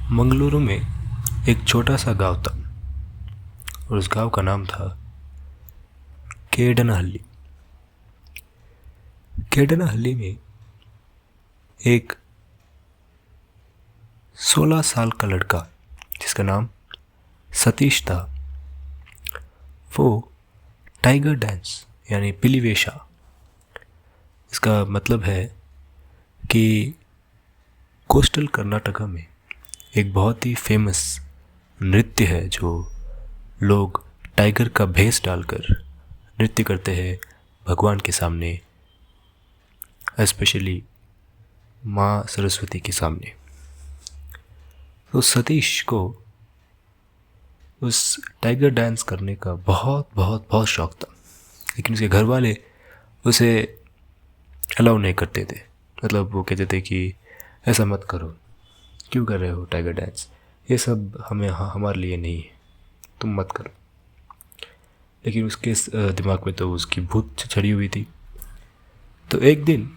मंगलुरु में एक छोटा सा गांव था और उस गांव का नाम था केडनहल्ली। केडनहल्ली में एक 16 साल का लड़का जिसका नाम सतीश था, वो टाइगर डांस यानी पिलीवेशा, इसका मतलब है कि कोस्टल कर्नाटका में एक बहुत ही फेमस नृत्य है जो लोग टाइगर का भेष डालकर नृत्य करते हैं भगवान के सामने, स्पेशली माँ सरस्वती के सामने। तो सतीश को उस टाइगर डांस करने का बहुत बहुत बहुत शौक था, लेकिन उसके घर वाले उसे अलाउ नहीं करते थे। मतलब वो कहते थे कि ऐसा मत करो, क्यों कर रहे हो टाइगर डांस, ये सब हमारे लिए नहीं है, तुम मत करो। लेकिन उसके दिमाग में तो उसकी भूत चढ़ी हुई थी। तो एक दिन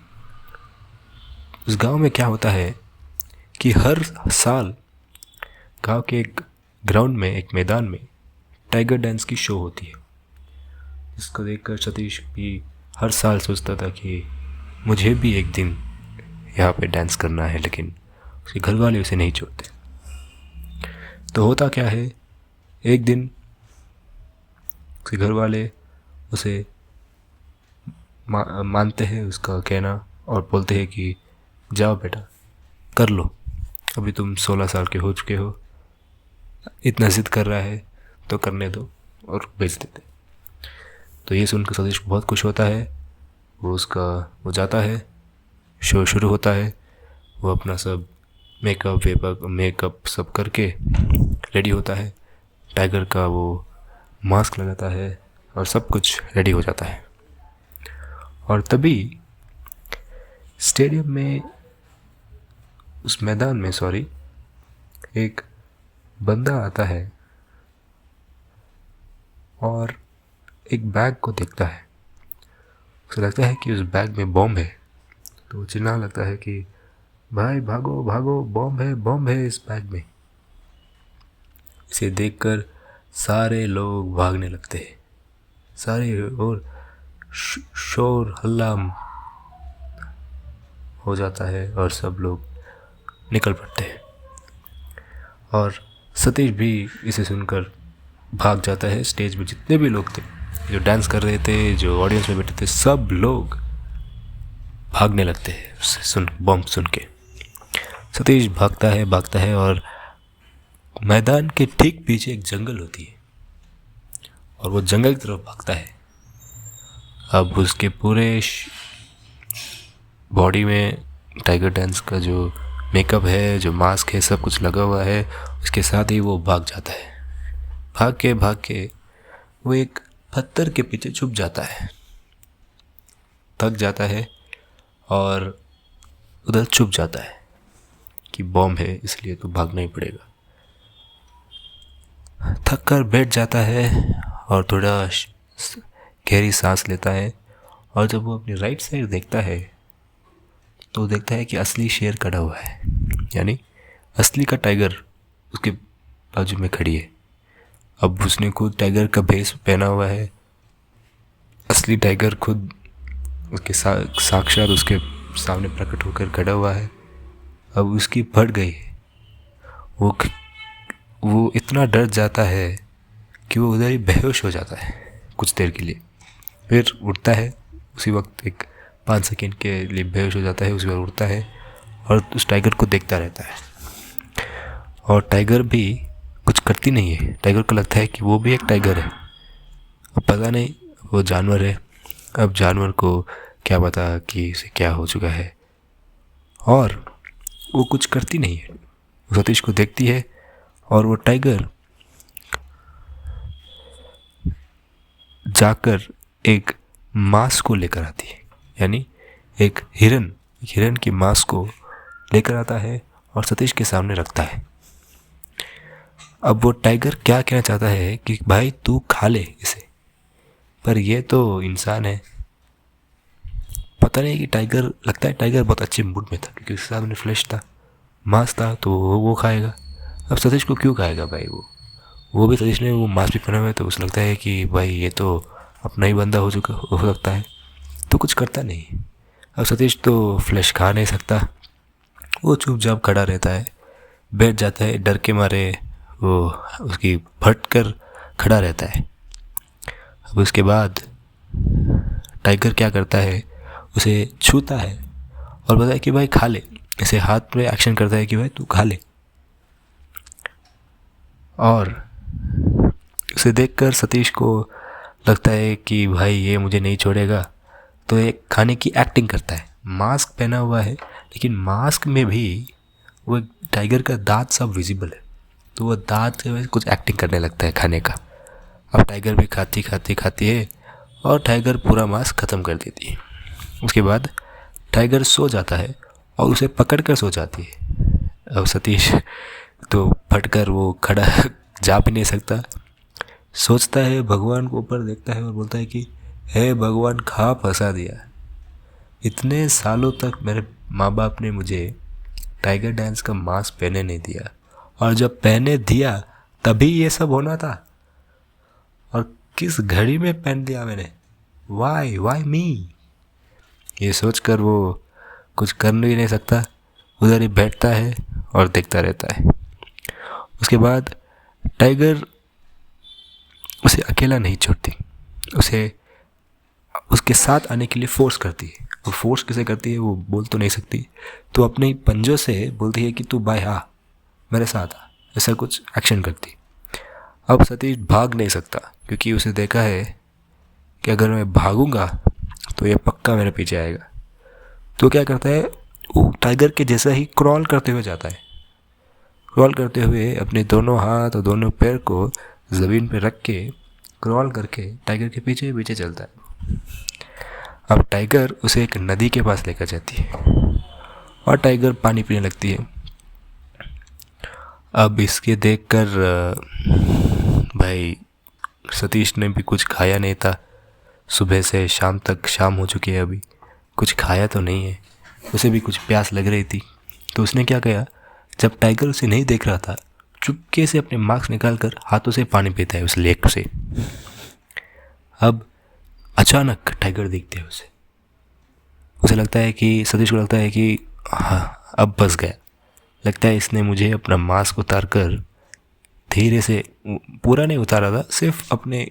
उस गांव में क्या होता है कि हर साल गांव के एक ग्राउंड में, एक मैदान में टाइगर डांस की शो होती है, जिसको देखकर सतीश भी हर साल सोचता था कि मुझे भी एक दिन यहाँ पे डांस करना है, लेकिन उसके घर वाले उसे नहीं छोड़ते। तो होता क्या है, एक दिन उसके घर वाले उसे मानते हैं उसका कहना और बोलते हैं कि जाओ बेटा, कर लो, अभी तुम 16 साल के हो चुके हो, इतना जिद कर रहा है तो करने दो, और भेज देते। तो ये सुनकर सतीश बहुत खुश होता है। वो जाता है, शो शुरू होता है। वो अपना सब मेकअप सब करके रेडी होता है, टाइगर का वो मास्क लगाता है और सब कुछ रेडी हो जाता है। और तभी स्टेडियम में, उस मैदान में एक बंदा आता है और एक बैग को देखता है। उसे लगता है कि उस बैग में बॉम्ब है, तो वो चिल्लाने लगता है कि भाई भागो भागो, बॉम्ब है इस बैग में। इसे देखकर सारे लोग भागने लगते हैं, सारे, और शोर हल्ला हो जाता है और सब लोग निकल पड़ते हैं। और सतीश भी इसे सुनकर भाग जाता है। स्टेज में जितने भी लोग थे, जो डांस कर रहे थे, जो ऑडियंस में बैठे थे, सब लोग भागने लगते हैं उसे बॉम्ब सुन के। सतीश भागता है और मैदान के ठीक पीछे एक जंगल होती है और वो जंगल की तरफ भागता है। अब उसके पूरे बॉडी में टाइगर डांस का जो मेकअप है, जो मास्क है, सब कुछ लगा हुआ है। उसके साथ ही वो भाग जाता है। भाग के वो एक पत्थर के पीछे छुप जाता है, थक जाता है और उधर छुप जाता है कि बॉम्ब है इसलिए तो भागना ही पड़ेगा। थक कर बैठ जाता है और थोड़ा गहरी सांस लेता है। और जब वो अपनी राइट साइड देखता है तो देखता है कि असली शेर खड़ा हुआ है, यानी असली का टाइगर उसके बाजू में खड़ी है। अब उसने खुद टाइगर का भेष पहना हुआ है, असली टाइगर खुद उसके साक्षात उसके सामने प्रकट होकर खड़ा हुआ है। अब उसकी फट गई है। वो इतना डर जाता है कि वो उधर ही बेहोश हो जाता है कुछ देर के लिए। फिर उठता है, उसी वक्त एक 5 सेकंड के लिए बेहोश हो जाता है, उसी वक्त उठता है और उस टाइगर को देखता रहता है। और टाइगर भी कुछ करती नहीं है। टाइगर को लगता है कि वो भी एक टाइगर है। अब पता नहीं, वो जानवर है, अब जानवर को क्या पता कि इसे क्या हो चुका है। और वो कुछ करती नहीं है, वो सतीश को देखती है और वो टाइगर जाकर एक मांस को लेकर आती है, यानी एक हिरन की मांस को लेकर आता है और सतीश के सामने रखता है। अब वो टाइगर क्या कहना चाहता है कि भाई तू खा ले इसे, पर ये तो इंसान है। पता नहीं कि लगता है टाइगर बहुत अच्छे मूड में था, क्योंकि उसके सामने फ्लैश था, मांस था, तो वो खाएगा। अब सतीश को क्यों खाएगा भाई वो भी सतीश ने वो मास्क भी पहना हुआ है, तो उसे लगता है कि भाई ये तो अपना ही बंदा हो सकता है, तो कुछ करता नहीं। अब सतीश तो फ्लैश खा नहीं सकता, वो चुपचाप खड़ा रहता है, बैठ जाता है डर के मारे, वो उसकी फट कर खड़ा रहता है। अब उसके बाद टाइगर क्या करता है, उसे छूता है और बोलता है कि भाई खा ले, ऐसे हाथ में एक्शन करता है कि भाई तू खा ले। और उसे देखकर सतीश को लगता है कि भाई ये मुझे नहीं छोड़ेगा, तो एक खाने की एक्टिंग करता है। मास्क पहना हुआ है, लेकिन मास्क में भी वो टाइगर का दांत सब विजिबल है, तो वो दांत से कुछ एक्टिंग करने लगता है खाने का। अब टाइगर भी खाती है और टाइगर पूरा मास्क ख़त्म कर देती है। उसके बाद टाइगर सो जाता है और उसे पकड़ कर सो जाती है। अब सतीश तो फटकर वो खड़ा जा भी नहीं सकता, सोचता है, भगवान को ऊपर देखता है और बोलता है कि हे भगवान, खा फंसा दिया। इतने सालों तक मेरे माँ बाप ने मुझे टाइगर डांस का मास्क पहने नहीं दिया, और जब पहने दिया तभी ये सब होना था, और किस घड़ी में पहन दिया मैंने, वाई मी। ये सोचकर वो कुछ कर भी नहीं सकता, उधर ही बैठता है और देखता रहता है। उसके बाद टाइगर उसे अकेला नहीं छोड़ती, उसे उसके साथ आने के लिए फोर्स करती है। और फोर्स कैसे करती है वो बोल तो नहीं सकती, तो अपने ही पंजों से बोलती है कि तू भाई आ, मेरे साथ आ, ऐसा कुछ एक्शन करती। अब सतीश भाग नहीं सकता, क्योंकि उसे देखा है कि अगर मैं भागूंगा तो ये पक्का मेरे पीछे आएगा। तो क्या करता है, वो टाइगर के जैसा ही क्रॉल करते हुए जाता है। क्रॉल करते हुए अपने दोनों हाथ और दोनों पैर को ज़मीन पे रख के क्रॉल करके टाइगर के पीछे पीछे चलता है। अब टाइगर उसे एक नदी के पास लेकर जाती है और टाइगर पानी पीने लगती है। अब इसके देखकर भाई सतीश ने भी कुछ खाया नहीं था, सुबह से शाम तक, शाम हो चुकी है, अभी कुछ खाया तो नहीं है, उसे भी कुछ प्यास लग रही थी। तो उसने क्या किया, जब टाइगर उसे नहीं देख रहा था, चुपके से अपने मास्क निकाल कर हाथों से पानी पीता है उस लेक से। अब अचानक टाइगर दिखते है उसे लगता है कि, सतीश को लगता है कि हाँ अब बस गया। लगता है इसने मुझे अपना मास्क उतार कर धीरे से, पूरा नहीं उतारा था, सिर्फ अपने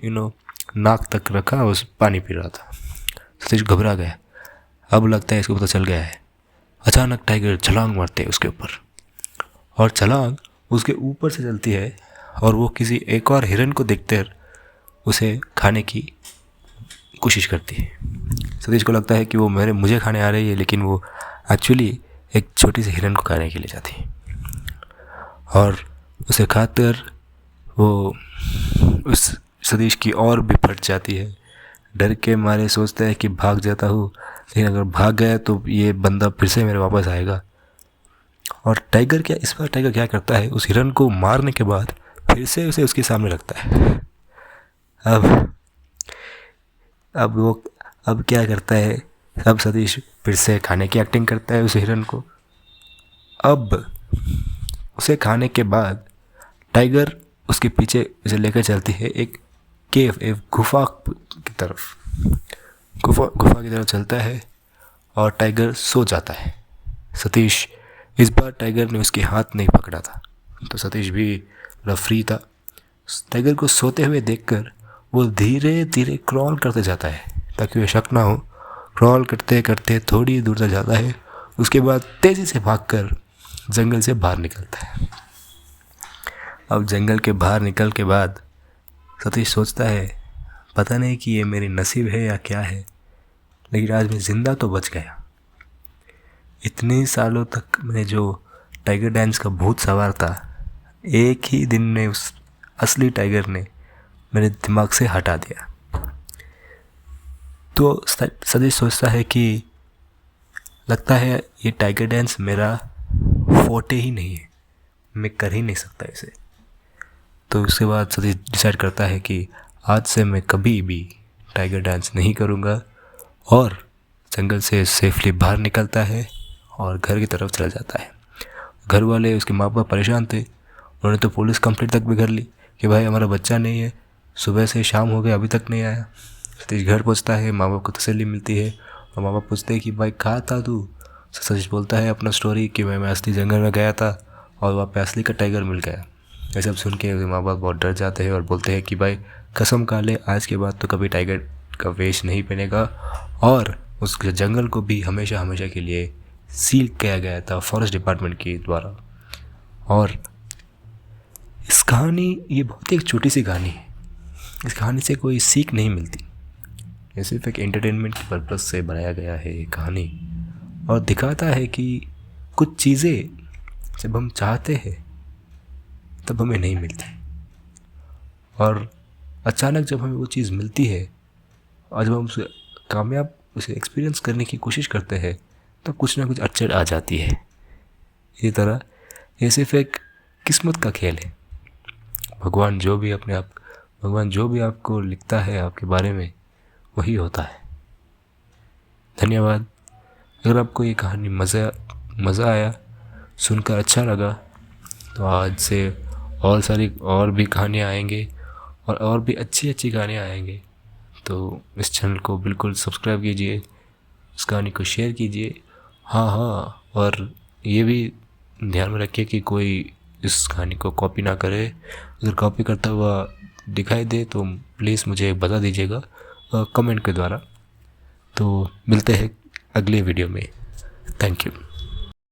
नाक तक रखा, उस पानी पी रहा था। सतीश घबरा गया, अब लगता है इसको पता चल गया है। अचानक टाइगर छलांग मारते है उसके ऊपर, और छलांग उसके ऊपर से चलती है, और वो किसी एक और हिरन को देखते उसे खाने की कोशिश करती है। सतीश को लगता है कि वो मुझे खाने आ रही है, लेकिन वो एक्चुअली एक छोटी सी हिरन को खाने के लिए जाती है। और उसे खाकर वो उस सतीश की और भी फट जाती है। डर के मारे सोचता है कि भाग जाता हूँ, लेकिन अगर भाग गया तो ये बंदा फिर से मेरे वापस आएगा। और इस बार टाइगर क्या करता है, उस हिरन को मारने के बाद फिर से उसे उसके सामने रखता है। अब क्या करता है, अब सतीश फिर से खाने की एक्टिंग करता है उस हिरन को। अब उसे खाने के बाद टाइगर उसके पीछे उसे लेकर चलती है एक गुफा की तरफ। गुफा की तरफ चलता है और टाइगर सो जाता है। सतीश, इस बार टाइगर ने उसके हाथ नहीं पकड़ा था, तो सतीश भी थोड़ा फ्री था। टाइगर को सोते हुए देखकर वो धीरे धीरे क्रॉल करते जाता है, ताकि वो शक ना हो। क्रॉल करते करते थोड़ी दूर तक जाता है, उसके बाद तेज़ी से भागकर जंगल से बाहर निकलता है। अब जंगल के बाहर निकल के बाद सतीश सोचता है, पता नहीं कि ये मेरी नसीब है या क्या है, लेकिन आज मैं ज़िंदा तो बच गया। इतने सालों तक मैं जो टाइगर डांस का भूत सवार था, एक ही दिन में उस असली टाइगर ने मेरे दिमाग से हटा दिया। तो सतीश सोचता है कि लगता है ये टाइगर डांस मेरा फोटे ही नहीं है, मैं कर ही नहीं सकता इसे। तो उसके बाद सतीश डिसाइड करता है कि आज से मैं कभी भी टाइगर डांस नहीं करूँगा, और जंगल से सेफली बाहर निकलता है और घर की तरफ चला जाता है। घर वाले, उसके माँ बाप परेशान थे उन्होंने तो पुलिस कंप्लेंट तक भी कर ली कि भाई हमारा बच्चा नहीं है, सुबह से शाम हो गया अभी तक नहीं आया। सतीश घर पहुंचता है, माँ बाप को तसल्ली मिलती है और माँ बाप पूछते हैं कि भाई कहाँ था तू। सतीश बोलता है अपना स्टोरी कि मैं असली जंगल में गया था और वहाँ पे असली का टाइगर मिल गया। ये सब सुन के माँ बाप बहुत डर जाते हैं और बोलते हैं कि भाई कसम खा ले आज के बाद तो कभी टाइगर का वेश नहीं पहनेगा, और उस जंगल को भी हमेशा हमेशा के लिए सील किया गया था फॉरेस्ट डिपार्टमेंट के द्वारा। और इस कहानी, ये बहुत ही एक छोटी सी कहानी है, इस कहानी से कोई सीख नहीं मिलती, ये सिर्फ एक एंटरटेनमेंट के पर्पज़ से बनाया गया है ये कहानी, और दिखाता है कि कुछ चीज़ें जब हम चाहते हैं तब हमें नहीं मिलती, और अचानक जब हमें वो चीज़ मिलती है और जब हम उसे कामयाब उसे एक्सपीरियंस करने की कोशिश करते हैं तो कुछ ना कुछ अड़चन आ जाती है। इसी तरह ये सिर्फ एक किस्मत का खेल है। भगवान जो भी आपको लिखता है आपके बारे में वही होता है। धन्यवाद। अगर आपको ये कहानी मज़ा आया, सुनकर अच्छा लगा, तो आज से और भी कहानियाँ आएंगे और भी अच्छी अच्छी कहानियाँ आएंगे। तो इस चैनल को बिल्कुल सब्सक्राइब कीजिए, इस कहानी को शेयर कीजिए। हाँ, और ये भी ध्यान में रखिए कि कोई इस कहानी को कॉपी ना करे। अगर कॉपी करता हुआ दिखाई दे तो प्लीज़ मुझे बता दीजिएगा कमेंट के द्वारा। तो मिलते हैं अगले वीडियो में। Thank you.